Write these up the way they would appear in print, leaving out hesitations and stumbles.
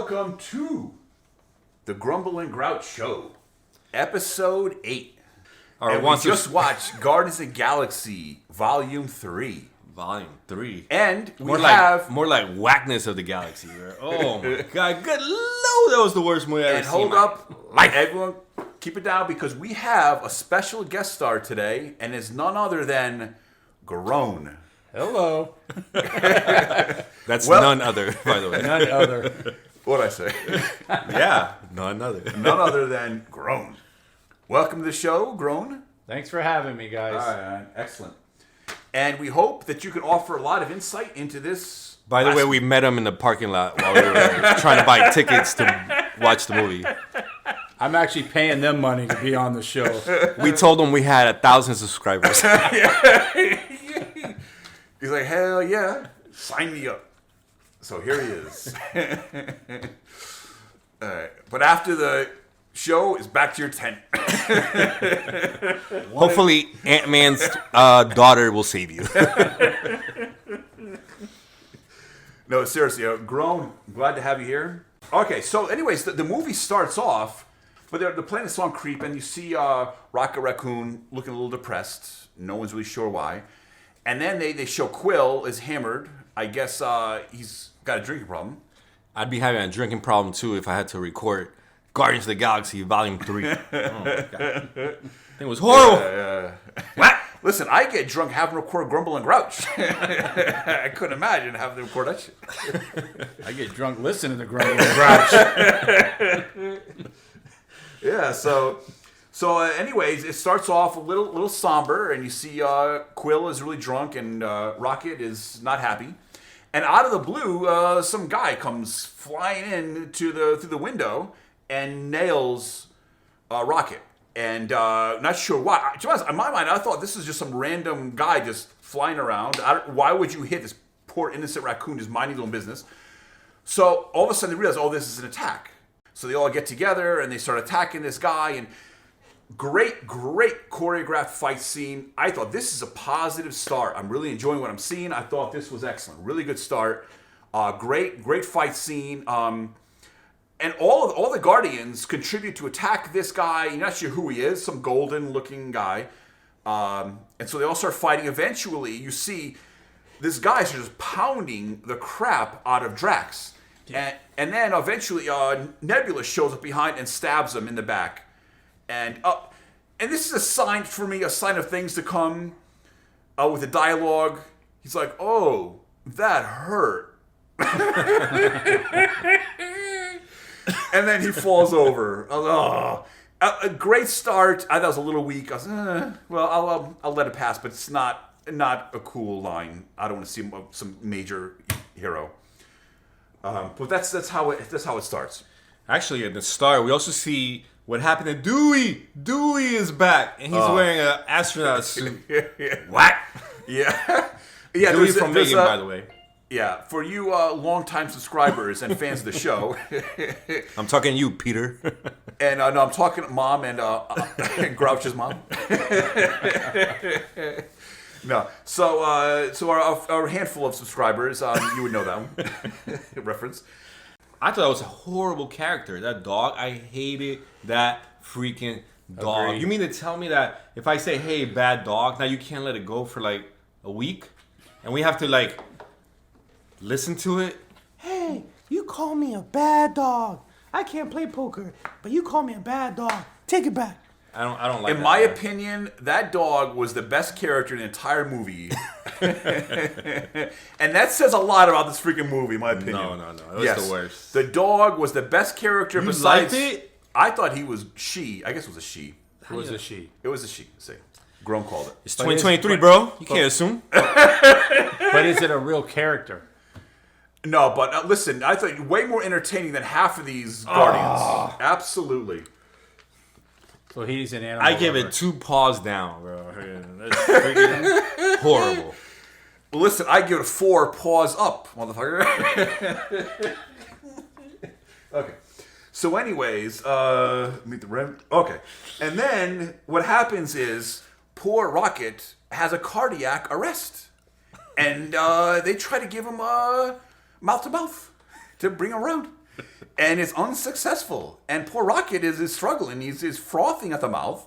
welcome to the Grumble and Grouch Show, Episode 8. And we just watched Guardians of the Galaxy, Volume 3. Volume 3. And more like Whackness of the Galaxy. Oh my god, good lord, that was the worst movie I've ever seen. And hold up, everyone, keep it down because we have a special guest star today, and it's none other than Groan. Hello. That's none other, by the way. None other. What'd I say? Yeah, none other. None other than Groan. Welcome to the show, Groan. Thanks for having me, guys. All right, excellent. And we hope that you can offer a lot of insight into this. By the way, we met him in the parking lot while we were trying to buy tickets to watch the movie. I'm actually paying them money to be on the show. We told them we had 1,000 subscribers. He's like, hell yeah, sign me up. So here he is. All right. But after the show, it's back to your tent. Hopefully, Ant-Man's daughter will save you. No, seriously, Grown, glad to have you here. Okay, so anyways, the movie starts off, but they're playing the song Creep, and you see Rocket Raccoon looking a little depressed. No one's really sure why. And then they show Quill is hammered. I guess he's got a drinking problem. I'd be having a drinking problem, too, if I had to record Guardians of the Galaxy Volume 3. Oh, my God. It was horrible. What? Listen, I get drunk having to record Grumble and Grouch. I couldn't imagine having to record that shit. I get drunk listening to Grumble and Grouch. Yeah, so anyways, it starts off a little somber, and you see Quill is really drunk, and Rocket is not happy. And out of the blue, some guy comes flying in through the window and nails Rocket. And not sure why. To be honest, in my mind, I thought this was just some random guy just flying around. Why would you hit this poor innocent raccoon just minding his own business? So all of a sudden they realize, oh, this is an attack. So they all get together and they start attacking this guy. And great choreographed fight scene. I thought this is a positive start. I'm really enjoying what I'm seeing. I thought this was excellent. Really good start. Great fight scene. And all the Guardians contribute to attack this guy. You're not sure who he is, some golden-looking guy. And so they all start fighting. Eventually, you see this guy just pounding the crap out of Drax. Yeah. And then eventually, Nebula shows up behind and stabs him in the back. And this is a sign for me, a sign of things to come with the dialogue. He's like, oh, that hurt. And then he falls over. A great start. I thought it was a little weak. I was, well, I'll let it pass, but it's not a cool line. I don't want to see some major hero. But that's how it starts. Actually, at the start, we also see what happened to Dewey. Dewey is back, and he's wearing an astronaut suit. What? Yeah. Yeah. Dewey from Megan, by the way. Yeah, for you longtime subscribers and fans of the show. I'm talking to you, Peter. And no, I'm talking to Mom and Grouch's mom. No, so our handful of subscribers, you would know that one. Reference. I thought it was a horrible character. That dog, I hated that freaking dog. Agreed. You mean to tell me that if I say, hey, bad dog, now you can't let it go for like a week? And we have to like listen to it? Hey, you call me a bad dog. I can't play poker, but you call me a bad dog. Take it back. I don't like that. In my opinion, that dog was the best character in the entire movie. And that says a lot about this freaking movie, in my opinion. No. It was the worst. The dog was the best character You besides... liked it? I thought he was she. I guess it was a she. It was a she. It was a she. See. Grown called it. It's 2023, bro. You can't assume. But is it a real character? No, but listen, I thought way more entertaining than half of these Guardians. Absolutely. So he's an animal. I give it 2 paws down, bro. That's freaking horrible. Well, listen, I give it 4 paws up, motherfucker. Okay. So anyways, meet the rem. Okay. And then what happens is poor Rocket has a cardiac arrest. And they try to give him mouth to mouth to bring him around. and it's unsuccessful. And poor Rocket is struggling. He's frothing at the mouth.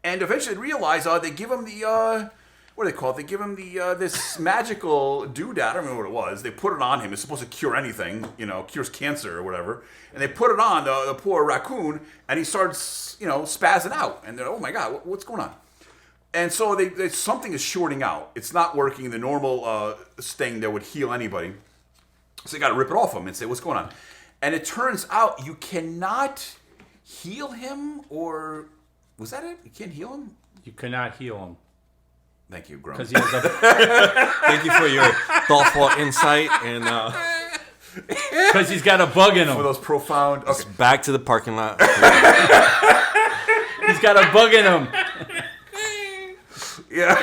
And eventually they realize they give him the, what do they call it? They give him the this magical doodad. I don't remember what it was. They put it on him. It's supposed to cure anything, cures cancer or whatever. And they put it on the poor raccoon, and he starts, spazzing out. And they're, oh my God, what's going on? And so something is shorting out. It's not working. The normal sting that would heal anybody. So they got to rip it off him and say, what's going on? And it turns out you cannot heal him, or was that it? You can't heal him? You cannot heal him. Thank you, Grum. Because he has a... Thank you for your thoughtful insight. And Because he's got a bug in For him. those profound... Okay. back to the parking lot. He's got a bug in him. Yeah.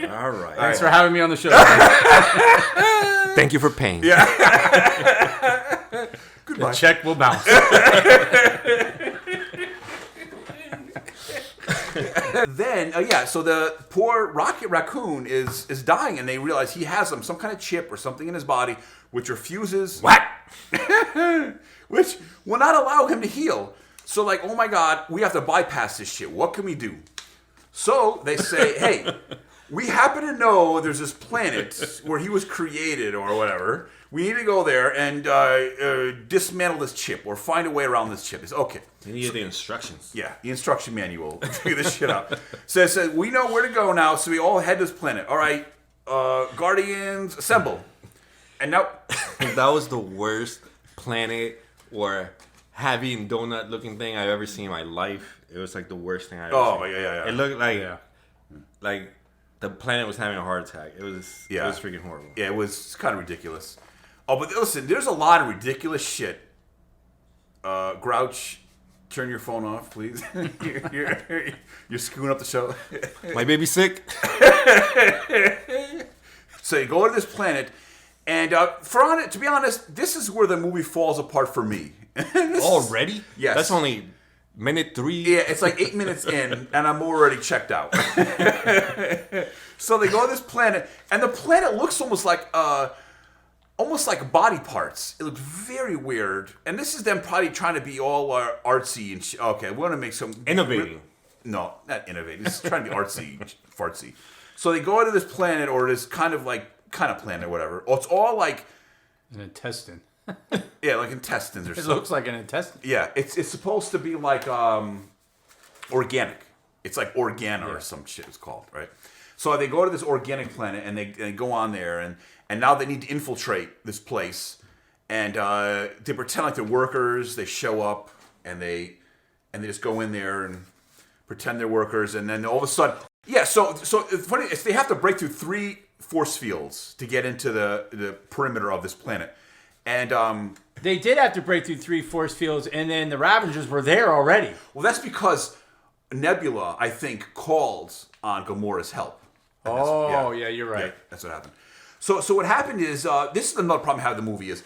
All right. Thanks for having me on the show. Thank you for paying. Yeah. The Goodbye. check will bounce. Then, so the poor Rocket Raccoon is dying, and they realize he has some kind of chip or something in his body which refuses... What? which will not allow him to heal. So, like, oh my God, we have to bypass this shit. What can we do? So they say, hey, we happen to know there's this planet where he was created or whatever. We need to go there and dismantle this chip or find a way around this chip. It's okay. You need the instructions. Yeah, the instruction manual to figure this shit out. So it says, we know where to go now, so we all head to this planet. All right, Guardians, assemble. And now... That was the worst planet or having donut-looking thing I've ever seen in my life. It was like the worst thing I've ever seen. Yeah. It looked like the planet was having a heart attack. It was freaking horrible. Yeah, it was kind of ridiculous. Oh, but listen, there's a lot of ridiculous shit. Grouch, turn your phone off, please. You're screwing up the show. My baby's sick. So you go to this planet, and to be honest, this is where the movie falls apart for me. Already? Yes. That's only minute 3. Yeah, it's like 8 minutes in, and I'm already checked out. So they go to this planet, and the planet looks almost like body parts. It looks very weird. And this is them probably trying to be all artsy and okay, we want to make some... Innovating. No, not innovating. It's trying to be artsy, fartsy. So they go to this planet, or this kind of planet or whatever. Oh, it's all like... An intestine. Yeah, like intestines or It something. looks like an intestine. Yeah, it's supposed to be like organic. It's like Organa or some shit it's called, right? So they go to this organic planet, and they go on there, and now they need to infiltrate this place. And they pretend like they're workers. They show up, and they just go in there and pretend they're workers. And then all of a sudden... Yeah, so it's funny. They have to break through 3 force fields to get into the perimeter of this planet. And They did have to break through 3 force fields, and then the Ravengers were there already. well, that's because Nebula, I think, called on Gamora's help. And Yeah, you're right. Yeah, that's what happened. So what happened is, this is another problem I have with the movie is,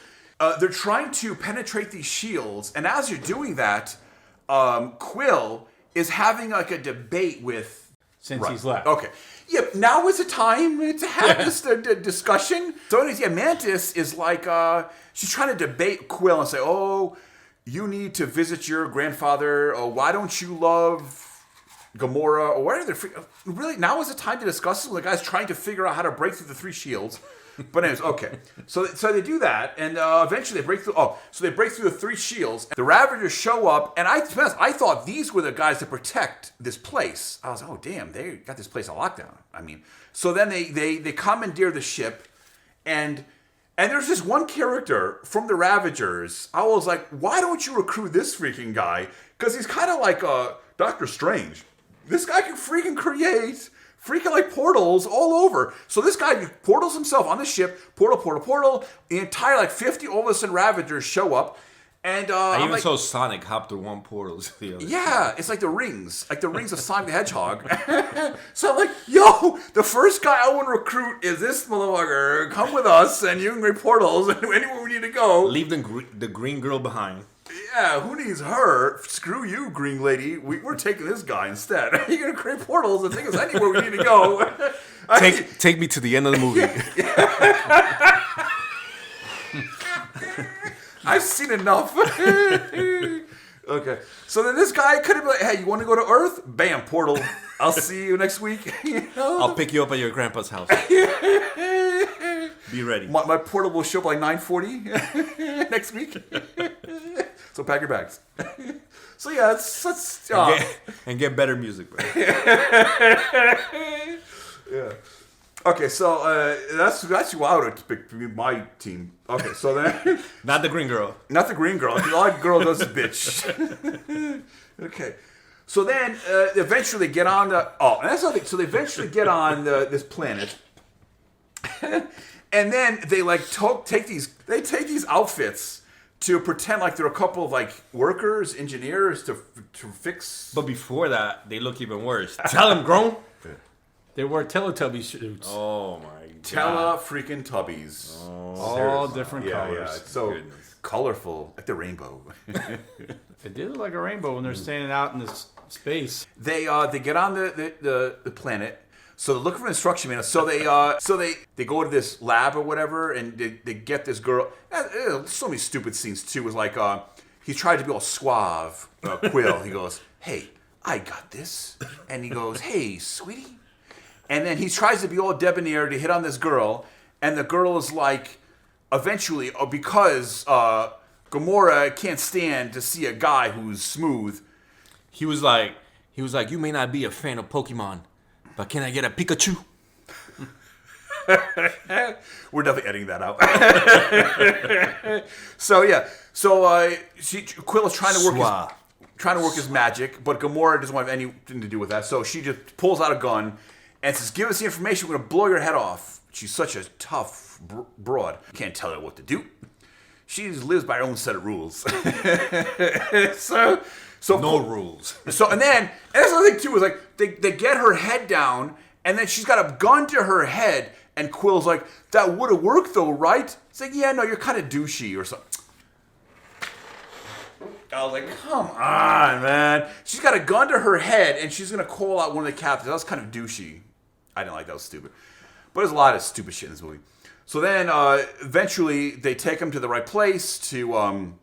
they're trying to penetrate these shields, and as you're doing that, Quill is having like a debate with... Since he's left. Okay. Yeah, now is the time to have this discussion. So anyways, Mantis is like, she's trying to debate Quill and say, oh, you need to visit your grandfather. Oh, why don't you love Gamora? Or what are they? Really, now is the time to discuss it with the guys trying to figure out how to break through the 3 shields. But anyways, okay. So they do that, and eventually they break through. Oh, so they break through the 3 shields. The Ravagers show up, and I thought these were the guys that protect this place. I was like, oh damn, they got this place on lockdown. I mean, so then they commandeer the ship, and there's this one character from the Ravagers. I was like, why don't you recruit this freaking guy? Because he's kind of like Doctor Strange. This guy can freaking create freaking like portals all over. So this guy portals himself on the ship, portal. The entire like 50 all of a sudden Ravagers show up. And I even saw Sonic hop through one portal to the other. Yeah, it's like the rings of Sonic the Hedgehog. So I'm like, yo, the first guy I want to recruit is this motherfucker. Come with us, and you can create portals anywhere we need to go. Leave the green girl behind. Yeah, who needs her? Screw you, green lady. We're taking this guy instead. You're going to create portals and take us anywhere we need to go. Take me to the end of the movie. I've seen enough. Okay. So then this guy could have been like, hey, you want to go to Earth? Bam, portal. I'll see you next week. I'll pick you up at your grandpa's house. Be ready. My portal will show up like 9:40 next week. So pack your bags. So yeah, that's and get better music, bro. Yeah. Okay, so that's who I would pick my team. Okay, so then Not the green girl. not the green girl. The odd girl does a bitch. Okay, so then eventually they get on the and that's the thing. So they eventually get on this planet, and then they take these outfits to pretend like they're a couple of like workers, engineers to fix. But before that, they look even worse. Tell him, grown. They wore Teletubby suits. Oh my god. Tella freaking Tubbies. All different colors. Yeah, it's so colorful, like the rainbow. It did look like a rainbow when they're standing out in this space. They get on the planet. So they're looking for an instruction manual. So they go to this lab or whatever, and they get this girl. So many stupid scenes too. It was like he tried to be all suave, Quill. He goes, "Hey, I got this," and he goes, "Hey, sweetie." And then he tries to be all debonair to hit on this girl, and the girl is like, eventually, because Gamora can't stand to see a guy who's smooth. He was like, you may not be a fan of Pokemon, but can I get a Pikachu? We're definitely editing that out. So yeah, Quill is trying to work his magic, but Gamora doesn't want anything to do with that. So she just pulls out a gun and says, "Give us the information. We're gonna blow your head off." She's such a tough broad. Can't tell her what to do. She just lives by her own set of rules. So No rules. So and that's the other thing too is like they get her head down, and then she's got a gun to her head, and Quill's like, "That would have worked though, right?" It's like, "Yeah, no, you're kind of douchey or something." I was like, "Come on, man!" She's got a gun to her head, and she's gonna call out one of the captains. That was kind of douchey. I didn't like that. Was stupid. But there's a lot of stupid shit in this movie. So then eventually they take him to the right place to.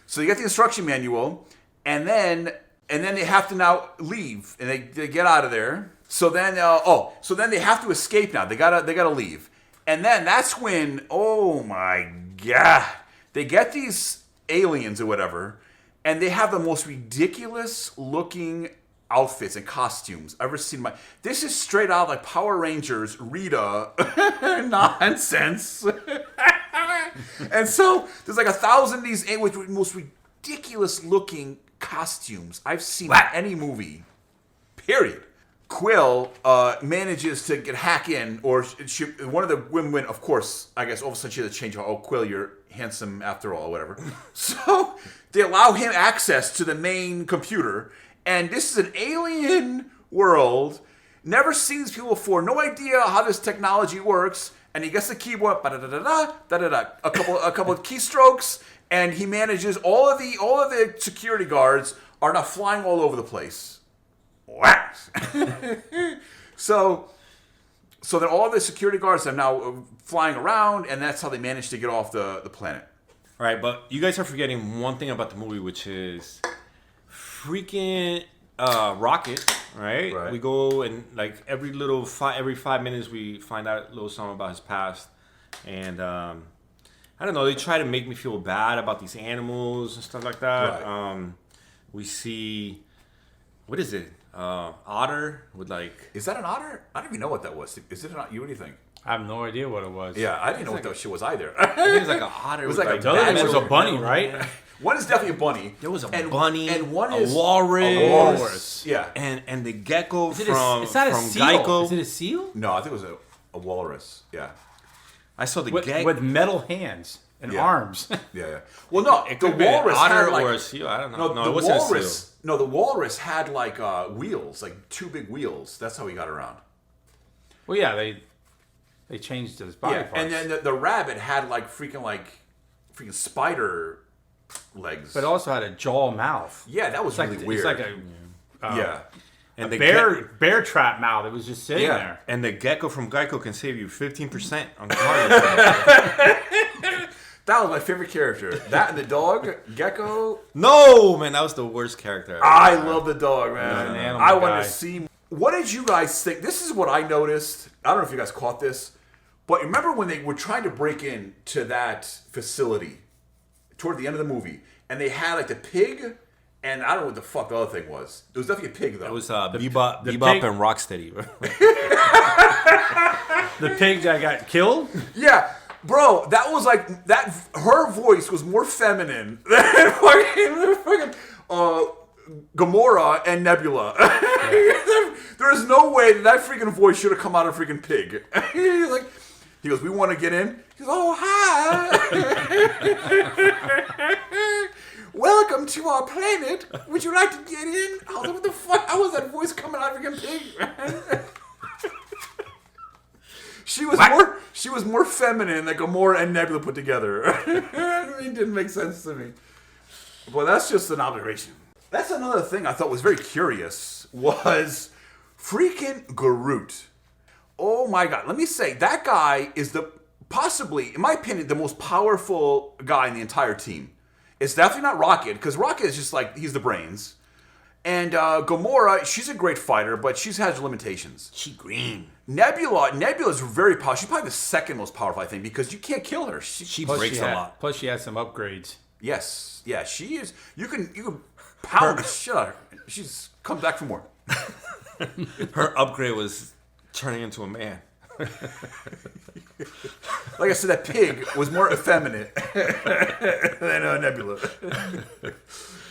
So you get the instruction manual. And then they have to now leave, and they get out of there. So then, so then they have to escape now. They gotta leave, and then that's when, oh my god, they get these aliens or whatever, and they have the most ridiculous looking outfits and costumes I've ever seen. This is straight out like Power Rangers Rita nonsense. And so there's like 1,000 of these most ridiculous looking costumes I've seen in any movie. Period. Quill manages to hack in, or one of the women, of course, I guess all of a sudden she has to change. Oh, Quill, you're handsome after all, whatever. So they allow him access to the main computer, and this is an alien world. Never seen these people before. No idea how this technology works. And he gets the keyboard, a couple of keystrokes. And he manages all of the security guards are now flying all over the place. So then all the security guards are now flying around, and that's how they manage to get off the planet. All right, but you guys are forgetting one thing about the movie, which is freaking Rocket. Right? We go and like every 5 minutes we find out a little something about his past, and I don't know. They try to make me feel bad about these animals and stuff like that. Right. We see, what is it? Otter with like. Is that an otter? I don't even know what that was. Is it an otter? What do you think? I have no idea what it was. Yeah, I didn't know what that shit was either. I think it was like an otter. It was like the other one was a bunny, right? One is definitely a bunny. There was a bunny, and one is a walrus. A walrus. Yeah. And the gecko it's from seal. Geico. Is it a seal? No, I think it was a walrus. Yeah. I saw the gecko with metal hands and arms. Yeah. Well, no, it could be an otter or a seal. I don't know. No, it wasn't a seal. No, the walrus had like wheels, like 2 big wheels. That's how he got around. Well, yeah, they changed his body parts. And then the rabbit had like freaking spider legs. But it also had a jaw mouth. Yeah, that was really weird. It's like a and the bear trap mouth. It was just sitting there. And the gecko from Geico can save you 15% on car insurance. That was my favorite character. That and the dog, Gecko. No, man, that was the worst character ever. I love the dog, man. An animal I wanted guy. to see. What did you guys think? This is what I noticed. I don't know if you guys caught this, but remember when they were trying to break in to that facility toward the end of the movie, and they had like the pig, and I don't know what the fuck the other thing was. It was definitely a pig, though. It was Bebop pig- and Rocksteady. The pig that got killed? Yeah, bro, that was like that. Her voice was more feminine than fucking Gamora and Nebula. There is no way that freaking voice should have come out of freaking pig. He goes, "We want to get in." He goes, "Oh hi, welcome to our planet. Would you like to get in?" I was like, "What the fuck? How was that voice coming out of freaking pig?" She was more feminine than Gamora and Nebula put together. It didn't make sense to me. Well, that's just an observation. That's another thing I thought was very curious was freaking Groot. Oh my god! Let me say that guy is possibly, in my opinion, the most powerful guy in the entire team. It's definitely not Rocket because Rocket is just like he's the brains, and Gamora, she's a great fighter, but she has limitations. She green. Nebula's very powerful. She's probably the second most powerful, I think, because you can't kill her. She breaks a lot. Plus, she has some upgrades. Yes, yeah, she is. You can pound the shit out of her. She's come back for more. Her upgrade was turning into a man. Like I said, that pig was more effeminate than Nebula.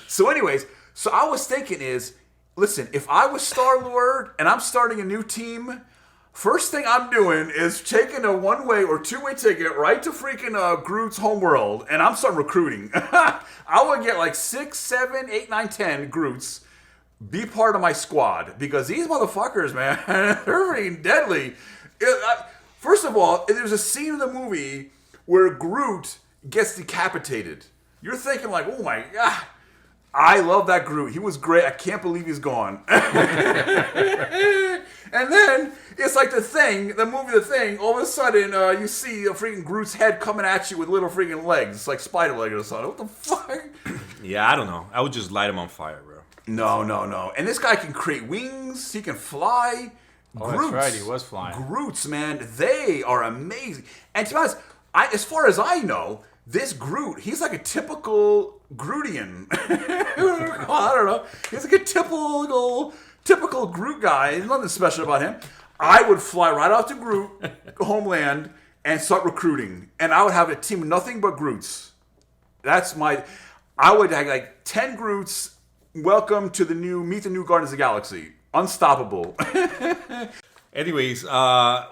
So, anyways, I was thinking listen, if I was Star-Lord and I'm starting a new team, first thing I'm doing is taking a one-way or two-way ticket right to freaking Groot's homeworld, and I'm starting recruiting. I would get like 6, 7, 8, 9, 10 Groots, be part of my squad, because these motherfuckers, man, they're freaking deadly. First of all, there's a scene in the movie where Groot gets decapitated. You're thinking like, oh my god, I love that Groot. He was great. I can't believe he's gone. And then it's like the Thing, all of a sudden you see a freaking Groot's head coming at you with little freaking legs, like spider legs or something. What the fuck? Yeah, I don't know. I would just light him on fire, bro. No. And this guy can create wings. He can fly. Oh, that's right. He was flying. Groots, man, they are amazing. And to be honest, as far as I know, this Groot, he's like a typical Grootian. I don't know. He's like a typical Groot guy. There's nothing special about him. I would fly right out to Groot, homeland, and start recruiting. And I would have a team of nothing but Groots. I would have like 10 Groots. Welcome to Meet the New Guardians of the Galaxy. Unstoppable. Anyways,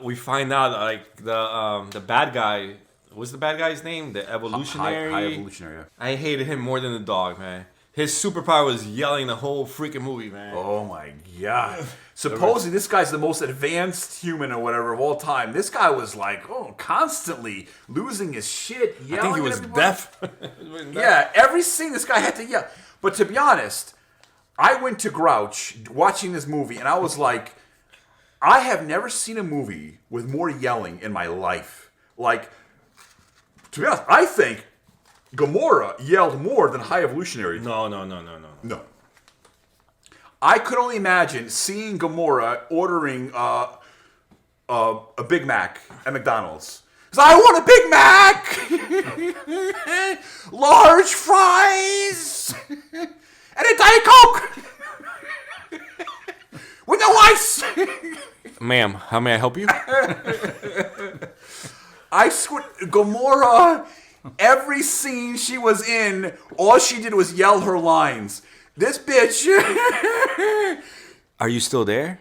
we find out like the bad guy. What's the bad guy's name? The evolutionary. High evolutionary. I hated him more than the dog, man. His superpower was yelling the whole freaking movie, man. Oh my god. Supposedly this guy's the most advanced human or whatever of all time. This guy was like, constantly losing his shit, yelling. I think he was at everybody. deaf. Yeah, every scene this guy had to yell. But to be honest, I went to Grouch watching this movie and I was like, I have never seen a movie with more yelling in my life. Like, to be honest, I think Gamora yelled more than High Evolutionary. No. No. I could only imagine seeing Gamora ordering a Big Mac at McDonald's. Because I want a Big Mac! Large fries! And a Diet Coke! With no ice! Ma'am, how may I help you? I swear, Gamora, every scene she was in, all she did was yell her lines. This bitch. Are you still there?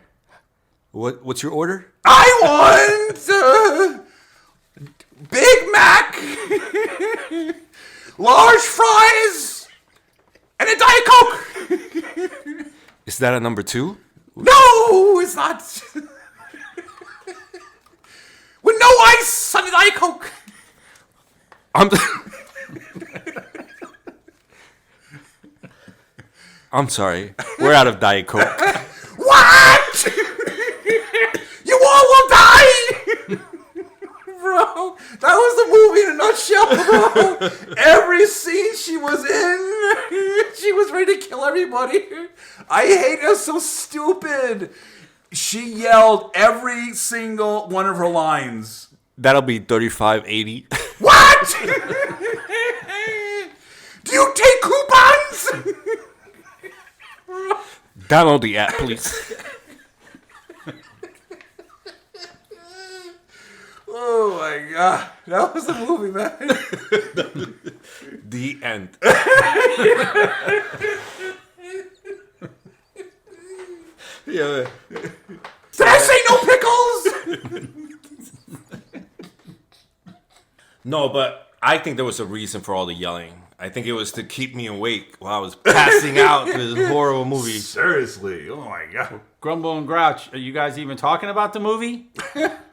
What's your order? I want Big Mac, large fries, and a Diet Coke. Is that a number 2? No, it's not. With no ice on the Diet Coke. I'm sorry. We're out of Diet Coke. What? You all will die, bro. bro. That was the movie in a nutshell, bro. Every scene she was in, she was ready to kill everybody. I hate her. So stupid. She yelled every single one of her lines. That'll be 35.80. What? Do you take coupons? Download the app, please. Oh my god, that was the movie, man. The end. Yeah. Did I say no pickles? No, but I think there was a reason for all the yelling. I think it was to keep me awake while I was passing out to this horrible movie. Seriously, oh my god. Grumble and Grouch, are you guys even talking about the movie?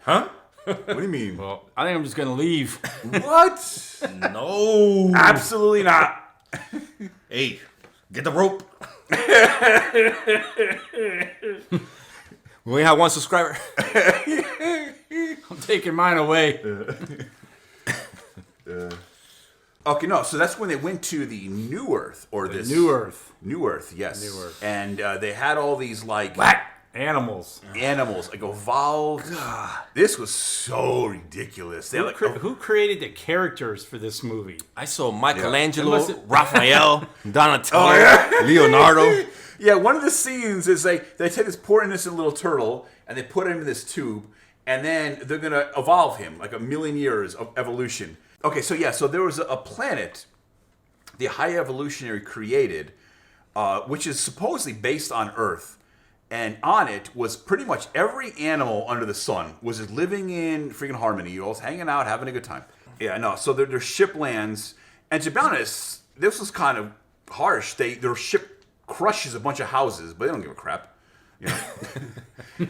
Huh? What do you mean? Well, I think I'm just gonna leave. What? No. Absolutely not. Hey, get the rope. We only have one subscriber. I'm taking mine away. Okay, no, so that's when they went to the New Earth, or this New Earth. New Earth, yes. New Earth. And they had all these like Animals. animals, like evolved. This was so ridiculous. They had, like, Who created the characters for this movie? I saw Michelangelo, It must- Raphael, Donatello, Leonardo. yeah, one of the scenes is they take this poor innocent little turtle and they put him in this tube, and then they're gonna evolve him like 1,000,000 years of evolution. Okay, so yeah, so there was a planet the High Evolutionary created, which is supposedly based on Earth. And on it was pretty much every animal under the sun was just living in freaking harmony. All hanging out, having a good time. Yeah, no. So their ship lands, and to be honest, this was kind of harsh. Their ship crushes a bunch of houses, but they don't give a crap. You know.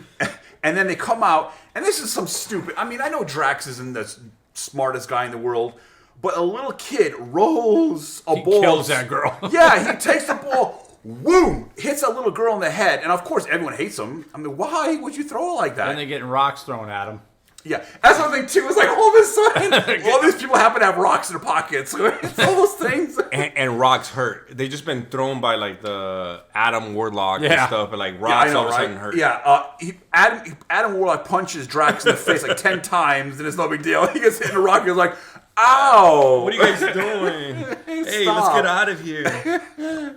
And then they come out, and this is some stupid. I mean, I know Drax isn't the smartest guy in the world, but a little kid rolls a ball. Kills that girl. Yeah, he takes the ball. Woo! Hits a little girl in the head, and of course everyone hates him. I mean, why would you throw it like that? And they're getting rocks thrown at them. Yeah, that's one thing too. It's like all of a sudden, all these people happen to have rocks in their pockets. It's all those things. And rocks hurt. They just been thrown by like the Adam Warlock and Yeah. stuff, but like Yeah, I rocks know, all of a right? sudden hurt. Yeah, Adam Warlock punches Drax in the face like 10 times, and it's no big deal. He gets hit in the rock. He's like, "Ow! What are you guys doing? Hey, let's Stop. get out of here.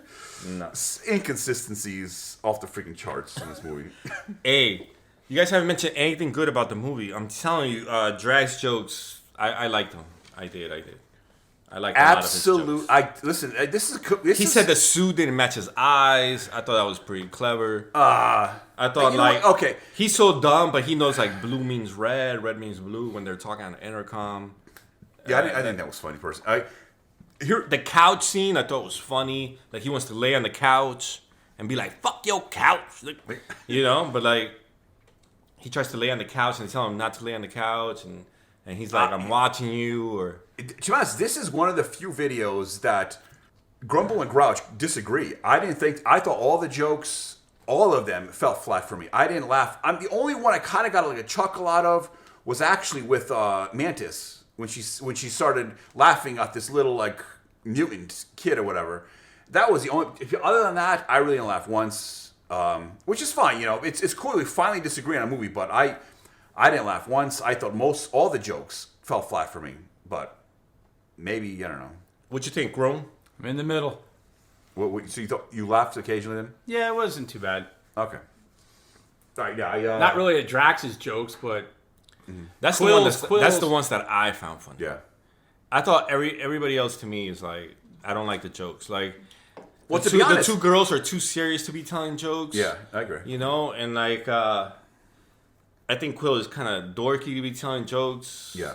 No. Inconsistencies off the freaking charts in this movie. Hey, you guys haven't mentioned anything good about the movie. I'm telling you, Drag's jokes, I liked them. I did. I liked a lot of his jokes. This He is, said the suit didn't match his eyes. I thought that was pretty clever. I thought you know like what? Okay. he's so dumb, but he knows like blue means red, red means blue when they're talking on the intercom. Yeah, I think that was funny. The couch scene I thought was funny. Like he wants to lay on the couch and be like, "Fuck your couch," like, you know. But like he tries to lay on the couch and they tell him not to lay on the couch, and he's like, "I'm watching you." Or To be honest, this is one of the few videos that Grumble and Grouch disagree. I thought all the jokes, all of them, fell flat for me. I didn't laugh. The only one I kind of got like a chuckle out of was actually with Mantis when she started laughing at this little like mutant kid or whatever. That was the only. Other than that, I really didn't laugh once, which is fine. You know, it's cool we finally disagree on a movie, but I didn't laugh once. I thought all the jokes fell flat for me, but maybe I don't know. what you think, Rome? I'm in the middle. So you thought you laughed occasionally then? Yeah, it wasn't too bad. Okay. All right, yeah, Not really at Drax's jokes, but That's Quills. that's the ones that I found funny. Yeah. I thought everybody else to me is like I don't like the jokes. Like Well, the to be two, honest, the two girls are too serious to be telling jokes. yeah, I agree. You know, and like I think Quill is kind of dorky to be telling jokes. Yeah.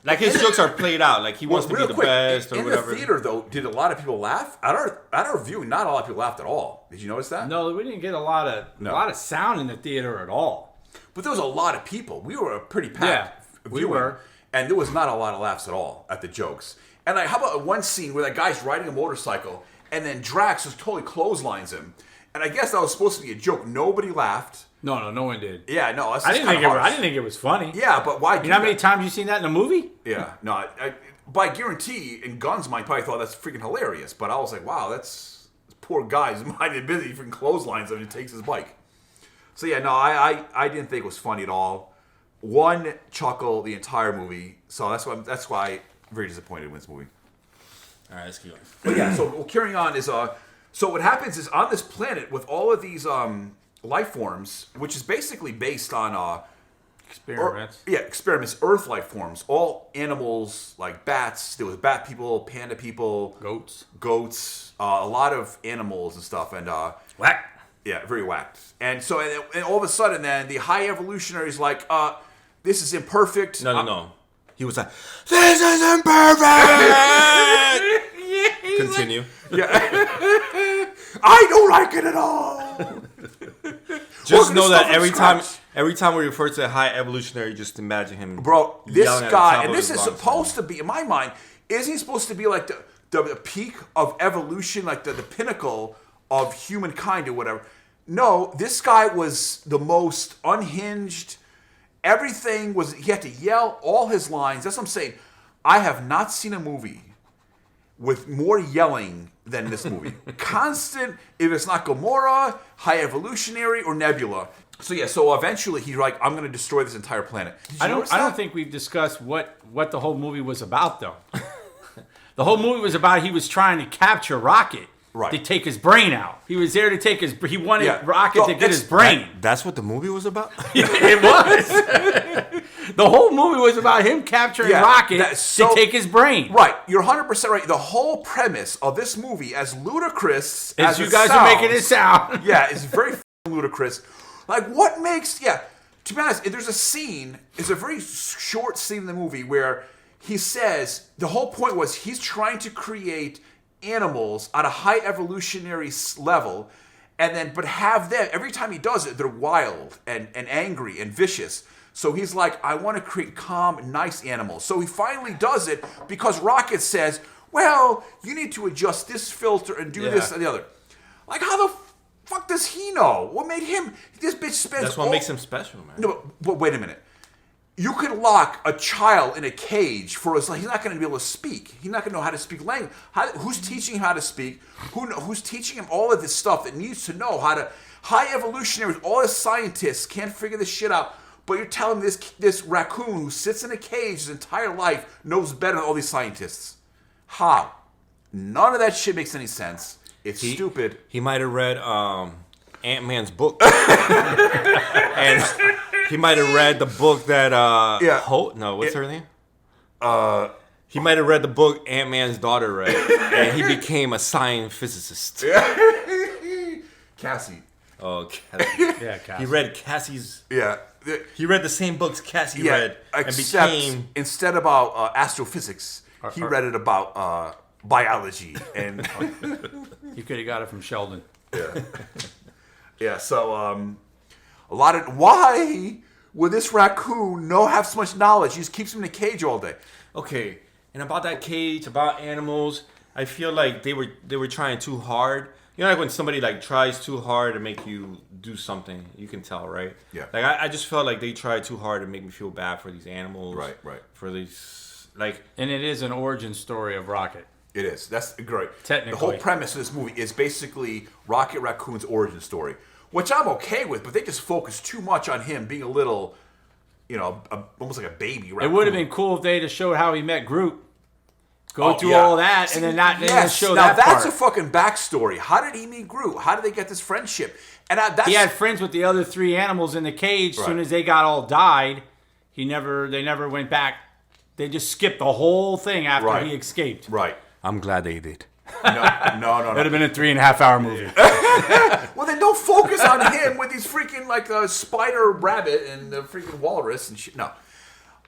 Like his jokes are played out. Like he wants to be real the quick, best or in whatever. the theater though, did a lot of people laugh? At our viewing, not a lot of people laughed at all. Did you notice that? no, we didn't get a lot of sound in the theater at all. But there was a lot of people. We were a pretty packed we viewing, were. and there was not a lot of laughs at all at the jokes. And like, how about one scene where that guy's riding a motorcycle, and then Drax just totally clotheslines him, And I guess that was supposed to be a joke. Nobody laughed. No one did. Yeah, no. That's I didn't think it was funny. Yeah, but why? You know how many times you've seen that in a movie? Yeah, no. By guarantee, in Gunn's mind, probably thought that's freaking hilarious. But I was like, wow, that's poor guy. He's minding busy, freaking clotheslines him and takes his bike. So yeah, no, I didn't think it was funny at all. One chuckle the entire movie. So that's why I'm very disappointed with this movie. All right, let's keep going. But yeah, so carrying on is so what happens is on this planet with all of these life forms, which is basically based on Experiments. experiments, Earth life forms, all animals like bats. There was bat people, panda people, goats, a lot of animals and stuff, and Whack. yeah, very whacked. And so and all of a sudden, then the high evolutionaries like, this is imperfect. No. He was like, "This is imperfect." Continue. Yeah. I don't like it at all. Just know that every time we refer to a high evolutionary, just imagine him, bro. This yelling at the guy, top and of this his is lungs. supposed to be, in my mind, isn't he supposed to be like the peak of evolution, like the pinnacle of humankind or whatever? No, this guy was the most unhinged. Everything was, he had to yell all his lines. That's what I'm saying. I have not seen a movie with more yelling than this movie. Constant, if it's not Gamora, High Evolutionary, or Nebula. So yeah, so eventually he's like, I'm going to destroy this entire planet. I don't think we've discussed what the whole movie was about, though. The whole movie was about he was trying to capture Rocket. Right. To take his brain out. He was there to take his... He wanted Rocket to get his brain. That's what the movie was about? It was. The whole movie was about him capturing Rocket to take his brain. Right. You're 100% right. The whole premise of this movie, as ludicrous as you guys are making it sound. Yeah, it's very ludicrous. Like, what makes... Yeah, to be honest, there's a scene, it's a very short scene in the movie where he says, the whole point was he's trying to create animals at a high evolutionary level, and then but have them, every time he does it, they're wild and angry and vicious. So he's like, I want to create calm, nice animals. So he finally does it because Rocket says, well, you need to adjust this filter and do this and the other. Like, how the fuck does he know? What made him? This bitch spends. That's what makes him special, man. No, but wait a minute. You could lock a child in a cage for as long. He's not going to be able to speak. He's not going to know how to speak language. Who's teaching him how to speak? Who's teaching him all of this stuff that needs to know how to? High evolutionaries, all the scientists can't figure this shit out. But you're telling me this raccoon who sits in a cage his entire life knows better than all these scientists. How? None of that shit makes any sense. It's stupid. He might have read Ant-Man's book. And he might have read the book that what's her name? He might have read the book Ant-Man's daughter read, and he became a science physicist. Cassie. Oh, Cassie. Yeah, Cassie. He read Cassie's. Yeah. He read the same books Cassie read, and except became. Instead about astrophysics, he read it about biology, and You could have got it from Sheldon. yeah. So a lot of why would this raccoon have so much knowledge? He just keeps him in a cage all day. Okay, and about that cage, about animals, I feel like they were trying too hard. You know, like when somebody like tries too hard to make you do something, you can tell, right? Yeah. Like I just felt like they tried too hard to make me feel bad for these animals. Right. For these, like. And it is an origin story of Rocket. It is. That's great. Technically. The whole premise of this movie is basically Rocket Raccoon's origin story, which I'm okay with, but they just focus too much on him being a little, almost like a baby raccoon. It would have been cool if they just showed how he met Groot. Go through all that and then not show now that part. That's a fucking backstory. How did he meet Groot? How did they get this friendship? And he had friends with the other three animals in the cage. As soon as they got all died, they never went back. They just skipped the whole thing after he escaped. Right. I'm glad they did. No. That'd have been a 3.5-hour movie. Well, then don't focus on him with these freaking spider rabbit and the freaking walrus and shit. No.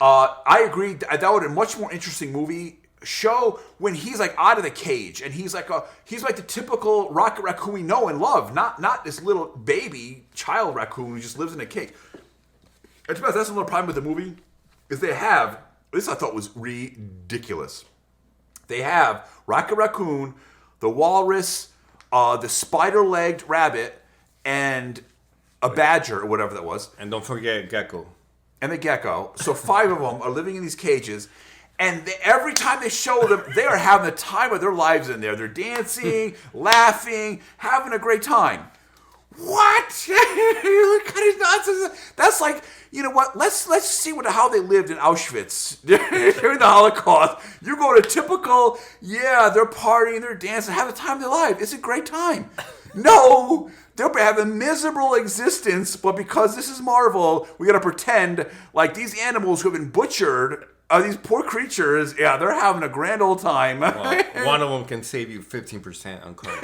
I agree. That would have been a much more interesting movie. Show when he's like out of the cage and he's like the typical Rocket Raccoon we know and love, not this little baby child raccoon who just lives in a cage. And to be honest, that's another problem with the movie is this I thought was ridiculous. They have Rocket Raccoon, the walrus, the spider-legged rabbit, and a badger or whatever that was. And don't forget Gecko. And the gecko. So 5 of them are living in these cages. And every time they show them, they are having the time of their lives in there. They're dancing, laughing, having a great time. What? What kind of nonsense? That's like, you know what? Let's see how they lived in Auschwitz during the Holocaust. You go to typical, they're partying, they're dancing, have the time of their life. It's a great time. No, they'll have a miserable existence, but because this is Marvel, we got to pretend like these animals who have been butchered, these poor creatures, they're having a grand old time. Well, one of them can save you 15% on cars.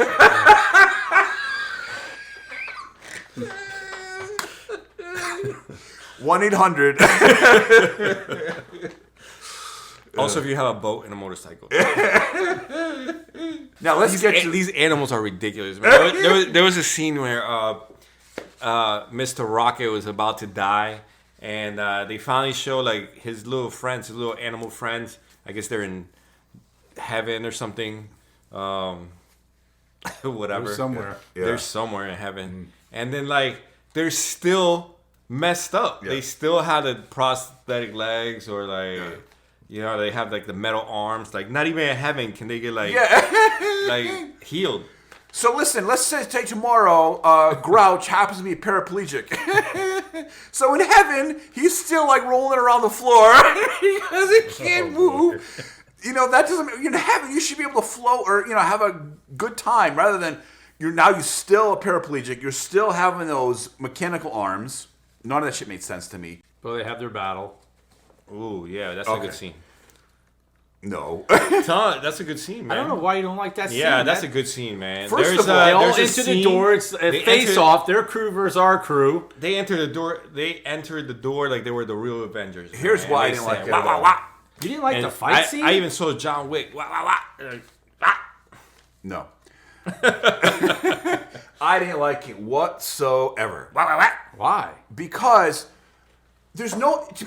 1-800. Also, if you have a boat and a motorcycle. Now let's these animals are ridiculous, man. There was a scene where Mr. Rocket was about to die, and they finally show like his little friends, his little animal friends. I guess they're in heaven or something. Whatever. They're somewhere. They're somewhere in heaven, and then like they're still messed up. Yeah. They still have the prosthetic legs, or like. Yeah. You know, they have like the metal arms. Like, not even in heaven can they get like like healed. So listen, let's say tomorrow, Grouch happens to be paraplegic. So in heaven, he's still like rolling around the floor because he can't move. You know, that doesn't. In heaven, you should be able to float or have a good time rather than you're still a paraplegic. You're still having those mechanical arms. None of that shit made sense to me. Well, they have their battle. Ooh, yeah, that's a good scene. No. That's a good scene, man. I don't know why you don't like that scene. Yeah, that's a good scene, man. First of all, they all enter the door. It's a face-off. Their crew versus our crew. They entered the door. They entered the door like they were the real Avengers. Here's why I didn't like it. You didn't like the fight scene? I even saw John Wick. No. I didn't like it whatsoever. Why? Because... to be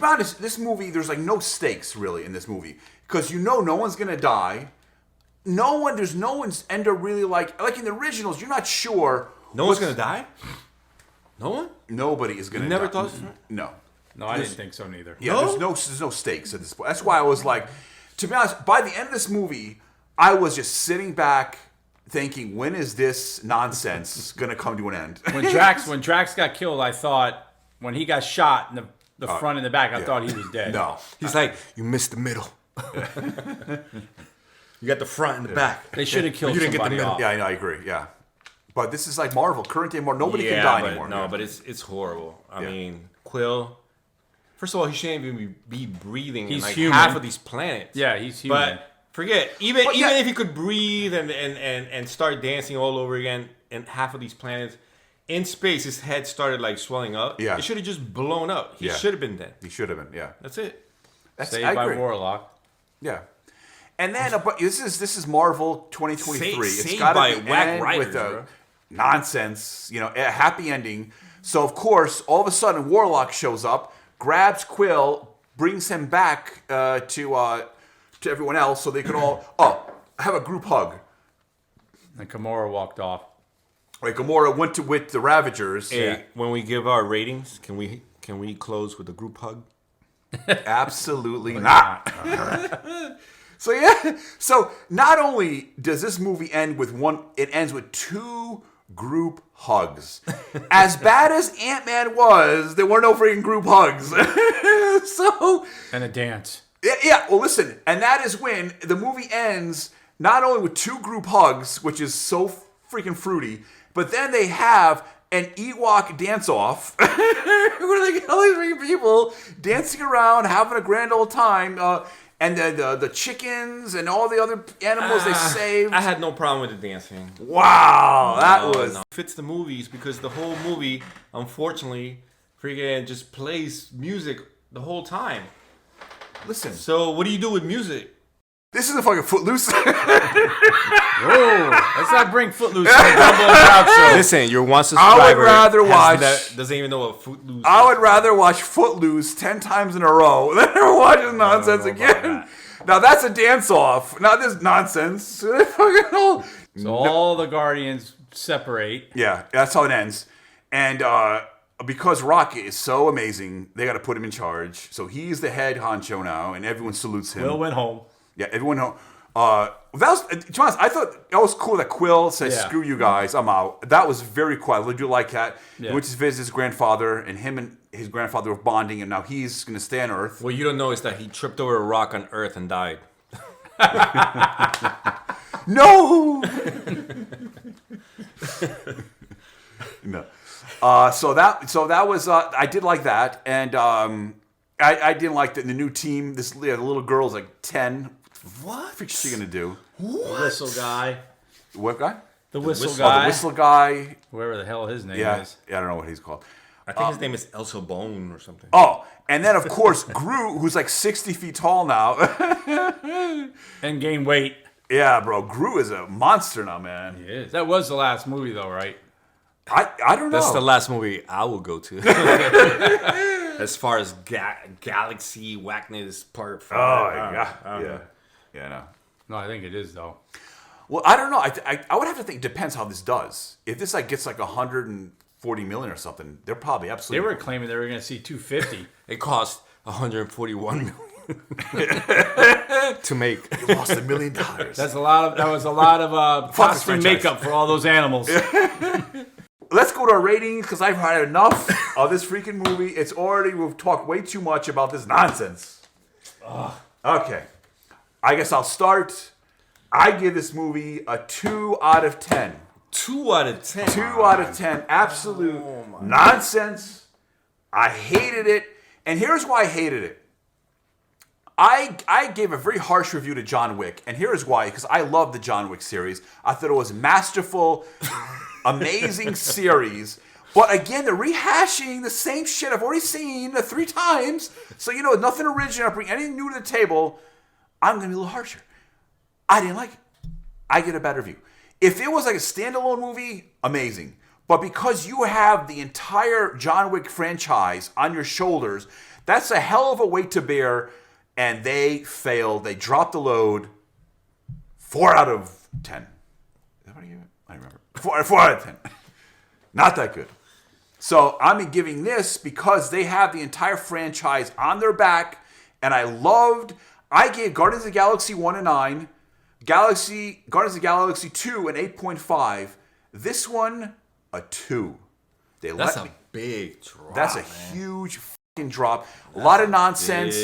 honest, this movie, there's like no stakes really in this movie. Because no one's going to die. There's no one's end up really like in the originals, you're not sure. No one's going to die? No one? Nobody is going to die. You never thought so? No. No, I didn't think so neither. Yeah, there's no stakes at this point. That's why I was like, to be honest, by the end of this movie, I was just sitting back thinking, when is this nonsense going to come to an end? When Drax got killed, I thought, when he got shot in the front and the back, I thought he was dead. No. He's like, you missed the middle. You got the front and the back. They should have killed you didn't somebody get the middle. off. Yeah, I agree, yeah. But this is like Marvel, current day Marvel. Nobody can die anymore. No, but it's horrible. I mean, Quill, first of all, he shouldn't even be breathing He's in like human. half of these planets. Yeah, he's human. But forget, even if he could breathe and start dancing all over again in half of these planets, in space, his head started like swelling up. Yeah. It should have just blown up. He should have been dead. He should have been, yeah. That's it. Saved by Warlock. Yeah. And then, but this is Marvel 2023. It's got to be whack end writers, with bro. Nonsense, a happy ending. So, of course, all of a sudden, Warlock shows up, grabs Quill, brings him back to everyone else so they can all, have a group hug. And Gamora walked off. Right, Gamora went with the Ravagers. Hey, when we give our ratings, can we close with a group hug? Absolutely not. So not only does this movie end with it ends with 2 group hugs. As bad as Ant-Man was, there were no freaking group hugs. And a dance. Yeah, well listen, and that is when the movie ends not only with 2 group hugs, which is so freaking fruity, but then they have an Ewok dance-off where they get all these people dancing around, having a grand old time, and the chickens and all the other animals they saved. I had no problem with the dancing. Wow, that fits the movies because the whole movie, unfortunately, freaking just plays music the whole time. Listen. So what do you do with music? This isn't fucking Footloose. Whoa, let's not bring Footloose to the Grumble and Grouch show. Listen, your one subscriber I would rather watch. Doesn't even know what Footloose. I would rather watch Footloose 10 times in a row than ever watch this nonsense again. Now that's a dance off. Not this nonsense. So all the Guardians separate. Yeah, that's how it ends. And because Rocket is so amazing, they got to put him in charge. So he's the head honcho now, and everyone salutes him. Will went home. Yeah, everyone home. That was, to be honest, I thought that was cool that Quill says, "Screw you guys, I'm out." That was very cool. I really do like that. Yeah. He went to visit his grandfather, and him and his grandfather were bonding, and now he's going to stay on Earth. What you don't know is that he tripped over a rock on Earth and died. No. No. So that was I did like that, and I didn't like the new team. The little girl's like 10. What is she gonna do? The whistle guy. What guy? The whistle Oh, guy. the whistle guy. Whoever the hell his name Yeah, is. yeah, I don't know what he's called. I think his name is Elsa Bone or something. Oh, and then of course Groot, who's like 60 feet tall now. And gain weight. Yeah, bro, Groot is a monster now, man. He is. That was the last movie, though, right? I don't know. That's the last movie I will go to. As far as galaxy whackness part. Oh, yeah. Yeah, no. No, I think it is, though. Well, I don't know. I would have to think. It depends how this does. If this like gets like 140 million or something, they're probably They absolutely. were claiming they were going to see 250. It cost 141 million to make. You lost $1 million. That was a lot of costume franchise. makeup for all those animals. Let's go to our ratings because I've had enough of this freaking movie. We've talked way too much about this nonsense. Okay. I guess I'll start. I give this movie a 2 out of 10. 2 out of 10. 2 out of 10. Absolute nonsense. I hated it. And here's why I hated it. I gave a very harsh review to John Wick. And here's why. Because I love the John Wick series. I thought it was masterful, amazing series. But again, they're rehashing the same shit I've already seen 3 times. So, nothing original. I bring anything new to the table. I'm going to be a little harsher. I didn't like it. I get a bad review. If it was like a standalone movie, amazing. But because you have the entire John Wick franchise on your shoulders, that's a hell of a weight to bear. And they failed. They dropped the load. 4 out of 10. Is that what I gave it? I don't remember. 4 out of 10. Not that good. So I'm giving this because they have the entire franchise on their back. And I gave Guardians of the Galaxy 1 a 9. Guardians of the Galaxy 2 an 8.5. This one, a 2. That's a big drop. That's a huge fucking drop. A lot of nonsense.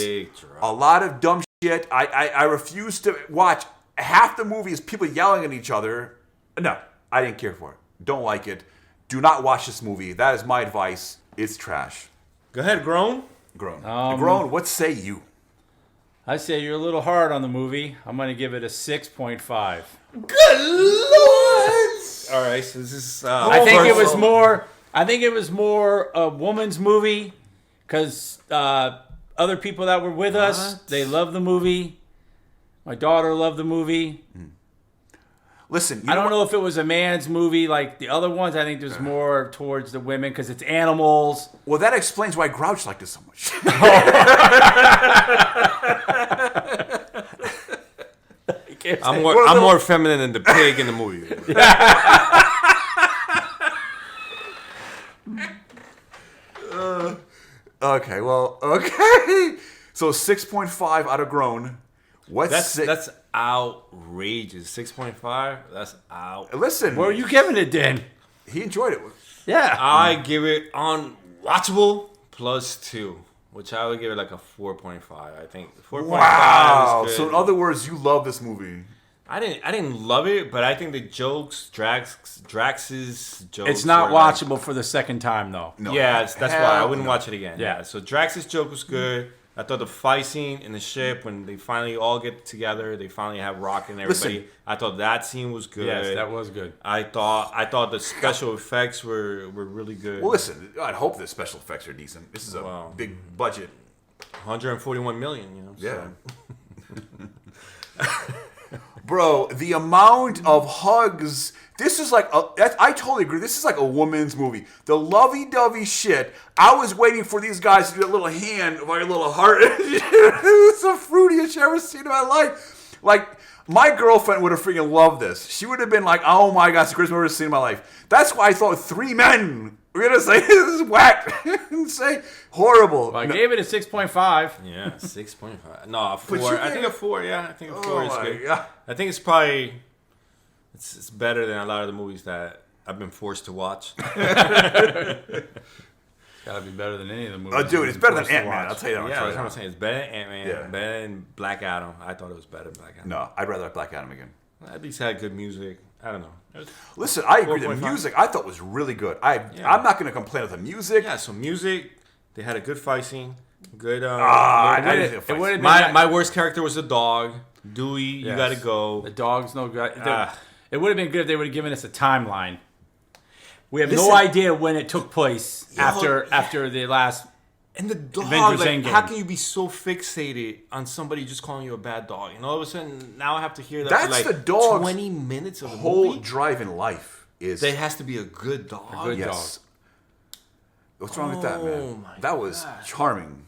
A lot of dumb shit. I refuse to watch. Half the movie is people yelling at each other. No, I didn't care for it. Don't like it. Do not watch this movie. That is my advice. It's trash. Go ahead, Grown. Grown, what say you? I say you're a little hard on the movie. I'm going to give it a 6.5. Good Lord! All right, so this is. I think it was more a woman's movie because other people that were with us, they loved the movie. My daughter loved the movie. Listen, I don't know if it was a man's movie like the other ones. I think there's more towards the women because it's animals. Well, that explains why Grouch liked it so much. I'm more feminine than the pig in the movie. Okay. So 6.5 out of Grown. That's outrageous. 6.5. That's out. Listen, What are you giving it, Dan? he enjoyed it. Yeah. I give it unwatchable +2, which I would give it like a 4.5. I think 4.5. Wow. Is good. So in other words, you love this movie. I didn't love it, but I think the jokes, Drax's jokes. It's not were like- watchable for the second time, though. No. Yeah, that's why I wouldn't watch it again. Yeah. Yeah. So Drax's joke was good. I thought the fight scene in the ship when they finally all get together, they finally have Rocket and everybody. Listen. I thought that scene was good. Yes, that was good. I thought the special effects were really good. Well, listen, I'd hope the special effects are decent. This is a big budget. 141 million, Yeah. So. Bro, the amount of hugs. This is like, I totally agree. This is like a woman's movie. The lovey-dovey shit. I was waiting for these guys to do a little hand, like a little heart. It's the fruitiest I've ever seen in my life. Like, my girlfriend would have freaking loved this. She would have been like, oh my gosh, the greatest movie I've ever seen in my life. That's why I thought 3 Men. We're going to say this is whack. And say horrible. Well, I gave it a 6.5. Yeah, 6.5. No, a 4. I think a 4, yeah. I think a 4 is good. God. I think it's probably... It's better than a lot of the movies that I've been forced to watch. Gotta be better than any of the movies. Oh, dude, it's better than Ant-Man. I'll tell you that. Yeah, that's what I'm saying. It's better than Ant-Man. Yeah. Better than Black Adam. I thought it was better than Black Adam. No, I'd rather have Black Adam again. At least it had good music. I don't know. Listen, I agree. The 4.5. music I thought was really good. I'm not going to complain with the music. Yeah, so music. They had a good fight scene. Good. I didn't think It would have been my worst character was the dog. Dewey, you Yes. gotta go. The dog's no good. Ah. It would have been good if they would have given us a timeline. We have Listen. no idea when it took place Yo, after the last. And the dog, Avengers like, Endgame. how can you be so fixated on somebody just calling you a bad dog? And all of a sudden, now I have to hear that That's for like the dog's 20 minutes of the whole movie? drive in life is There has to be a good dog. good yes. What's wrong with that, Oh man? my That was charming.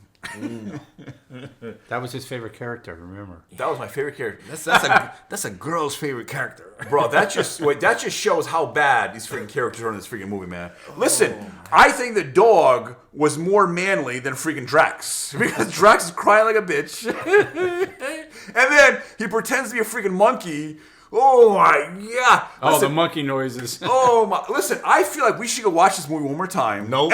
That was his favorite character. Remember? That was my favorite character. That's a girl's favorite character. Bro, that just shows how bad these freaking characters are in this freaking movie, man. Listen, I think the dog was more manly than freaking Drax. Because Drax is crying like a bitch. And then he pretends to be a freaking monkey. Oh my yeah. Oh, Listen, the monkey noises. oh my listen, I feel like we should go watch this movie one more time. Nope.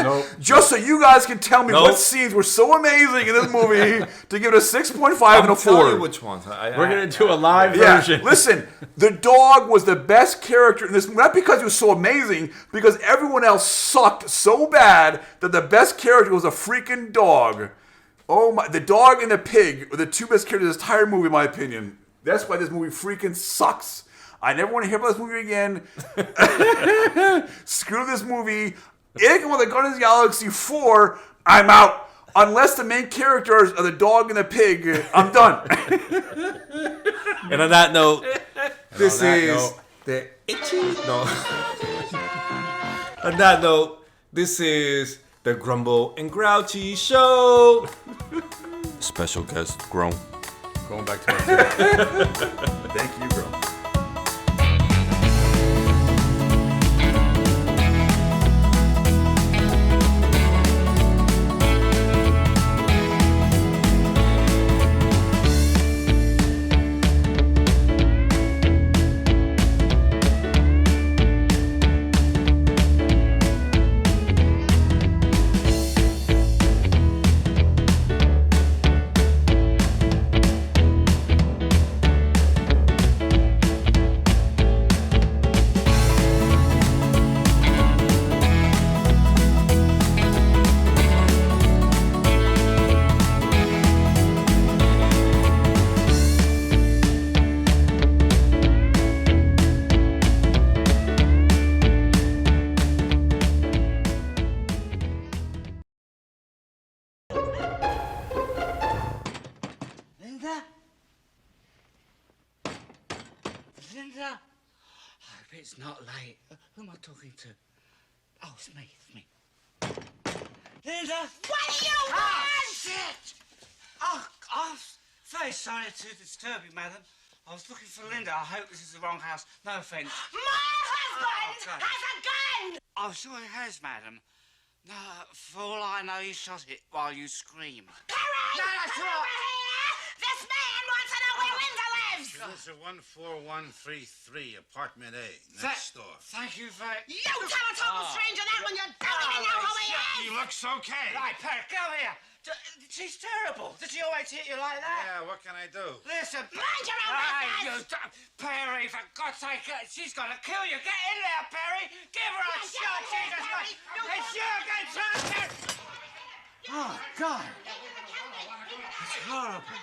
Nope. Just so you guys can tell me Nope. what scenes were so amazing in this movie to give it a 6.5 and a 4. Tell you which ones. We're gonna do a live Yeah, version. listen, the dog was the best character in this movie, not because he was so amazing, because everyone else sucked so bad that the best character was a freaking dog. Oh my, the dog and the pig were the two best characters in this entire movie, in my opinion. That's why this movie freaking sucks. I never want to hear about this movie again. Screw this movie. Anything with the Guardians of the Galaxy 4, I'm out. Unless the main characters are the dog and the pig, I'm done. And on that note, this is the itchy. No. On that note, this is the Grumble and Grouchy Show. Special guest, Grown. Going back to our Thank you, girl. Linda? Linda? I hope it's not late. Who am I talking to? Oh, it's me, Linda? What do you want? Oh, shit! Oh, I'm very sorry to disturb you, madam. I was looking for Linda. I hope this is the wrong house. No offense. My husband Oh, God. has a gun! I'm sure he has, madam. No, for all I know, he shot it while you scream. Perry! No, that's come all over right. here! This man wants to know where Linda lives! This is 14133, apartment A, Tha- next door. Thank you very... You tell a total stranger that when you don't even know who he is! He looks okay. Right, Perry, come here. She's terrible. Did she always hit you like that? Yeah, what can I do? Listen. Mind your own business. Perry, for God's sake, she's gonna kill you. Get in there, Perry. Give her a Yes, shot. yes, Jesus Perry. Christ. It's you against her. Oh, God. It's horrible.